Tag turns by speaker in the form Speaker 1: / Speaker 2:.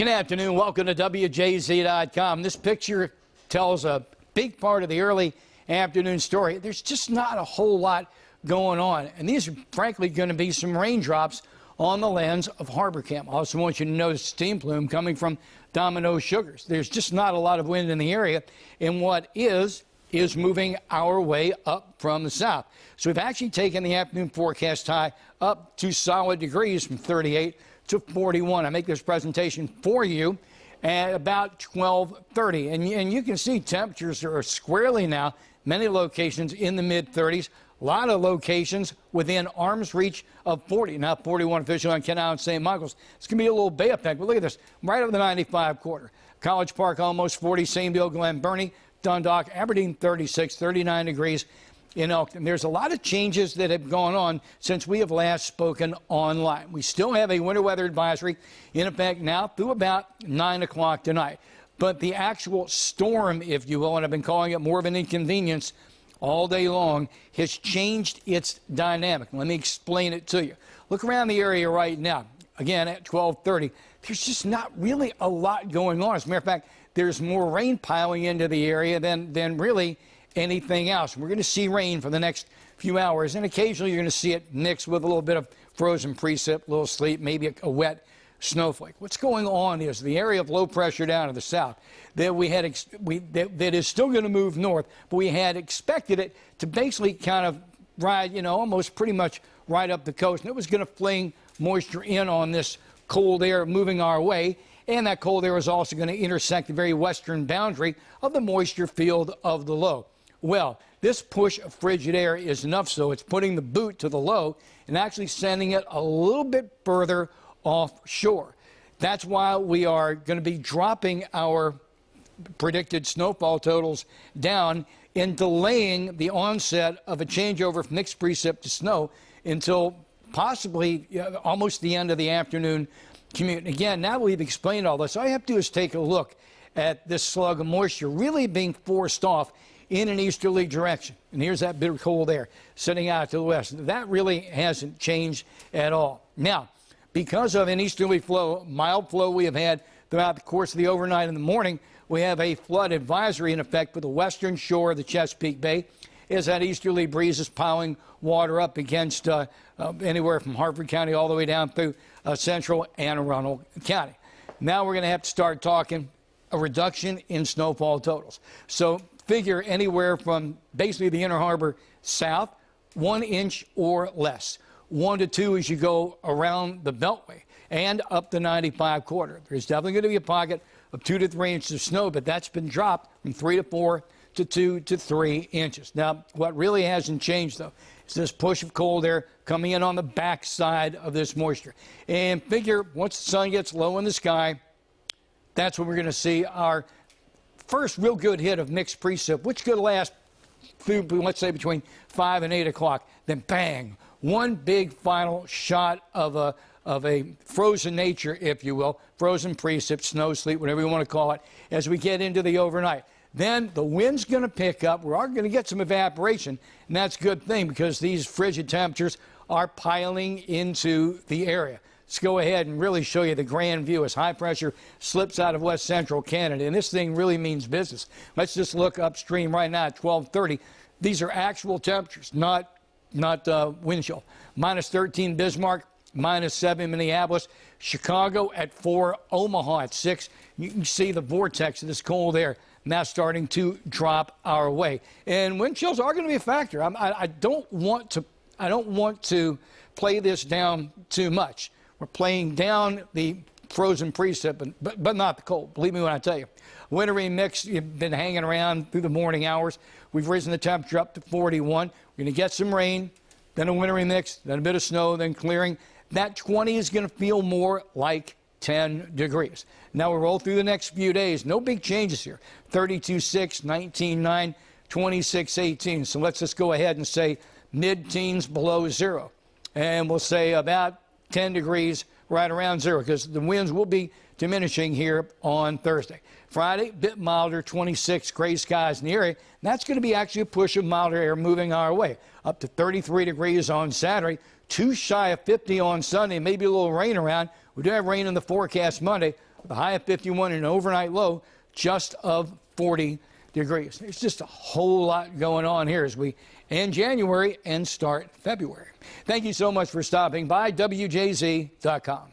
Speaker 1: Good afternoon. Welcome to WJZ.com. This picture tells a big part of the early afternoon story. There's just not a whole lot going on. And these are, frankly, going to be some raindrops on the lands of Harbor Camp. I also want you to notice steam plume coming from Domino Sugars. There's just not a lot of wind in the area. And what is moving our way up from the south. So we've actually taken the afternoon forecast high up 2 solid degrees from 38 to 41. I make this presentation for you at about 12:30. And you can see temperatures are squarely now, many locations in the mid-30s. A lot of locations within arm's reach of 40. Now 41 official on Ken Island, St. Michael's. It's going to be a little bay effect, but look at this. Right over the 95 quarter. College Park almost 40. Sainville, Glen Burnie, Dundalk, Aberdeen 36, 39 degrees in Elkton. There's a lot of changes that have gone on since we have last spoken online. We still have a winter weather advisory in effect now through about 9 o'clock tonight. But the actual storm, if you will, and I've been calling it more of an inconvenience all day long, has changed its dynamic. Let me explain it to you. Look around the area right now. Again, at 12:30, there's just not really a lot going on. As a matter of fact, there's more rain piling into the area than really anything else. We're going to see rain for the next few hours, and occasionally you're going to see it mixed with a little bit of frozen precip, a little sleet, maybe a wet snowflake. What's going on is the area of low pressure down to the south that that is still going to move north, but we had expected it to basically kind of ride, almost pretty much right up the coast, and it was going to fling moisture in on this cold air moving our way. And that cold air is also going to intersect the very western boundary of the moisture field of the low. Well, this push of frigid air is enough so it's putting the boot to the low and actually sending it a little bit further offshore. That's why we are going to be dropping our predicted snowfall totals down and delaying the onset of a changeover from mixed precip to snow until possibly almost the end of the afternoon commute. Again, now that we've explained all this, all you have to do is take a look at this slug of moisture really being forced off in an easterly direction. And here's that bit of cold air sitting out to the west. That really hasn't changed at all. Now, because of an easterly flow, mild flow we have had throughout the course of the overnight and the morning, we have a flood advisory in effect for the western shore of the Chesapeake Bay as that easterly breeze is piling water up against anywhere from Harford County all the way down through central Anne Arundel County. Now we're going to have to start talking a reduction in snowfall totals. So figure anywhere from basically the Inner Harbor south, 1 inch or less. 1 to 2 as you go around the Beltway and up the 95 quarter. There's definitely going to be a pocket of 2 to 3 inches of snow, but that's been dropped from 3 to 4 to 2 to 3 inches. Now, what really hasn't changed, though, is this push of cold air coming in on the backside of this moisture. And figure once the sun gets low in the sky, that's when we're going to see our first real good hit of mixed precip, which could last through, let's say, between 5 and 8 o'clock. Then bang, one big final shot of a frozen nature, if you will, frozen precip, snow, sleet, whatever you want to call it, as we get into the overnight. Then the wind's going to pick up. We're going to get some evaporation, and that's a good thing because these frigid temperatures are piling into the area. Let's go ahead and really show you the grand view as high pressure slips out of west central Canada, and this thing really means business. Let's just look upstream right now at 12:30. These are actual temperatures, not wind chill. Minus 13 Bismarck, minus 7 Minneapolis, Chicago at 4, Omaha at 6. You can see the vortex of this cold air now starting to drop our way, and wind chills are going to be a factor. I don't want to play this down too much. We're playing down the frozen precip, but not the cold. Believe me when I tell you. Wintry mix, you've been hanging around through the morning hours. We've risen the temperature up to 41. We're going to get some rain, then a wintry mix, then a bit of snow, then clearing. That 20 is going to feel more like 10 degrees. Now we roll through the next few days. No big changes here. 32.6, 19.9, 26.18. So let's just go ahead and say mid-teens below zero. And we'll say about 10 degrees right around zero because the winds will be diminishing here on Thursday. Friday, a bit milder, 26, gray skies in the area. And that's going to be actually a push of milder air moving our way. Up to 33 degrees on Saturday, too shy of 50 on Sunday, maybe a little rain around. We do have rain in the forecast Monday, The high of 51 and an overnight low just of 40 degrees. There's just a whole lot going on here as we end January and start February. Thank you so much for stopping by. WJZ.com.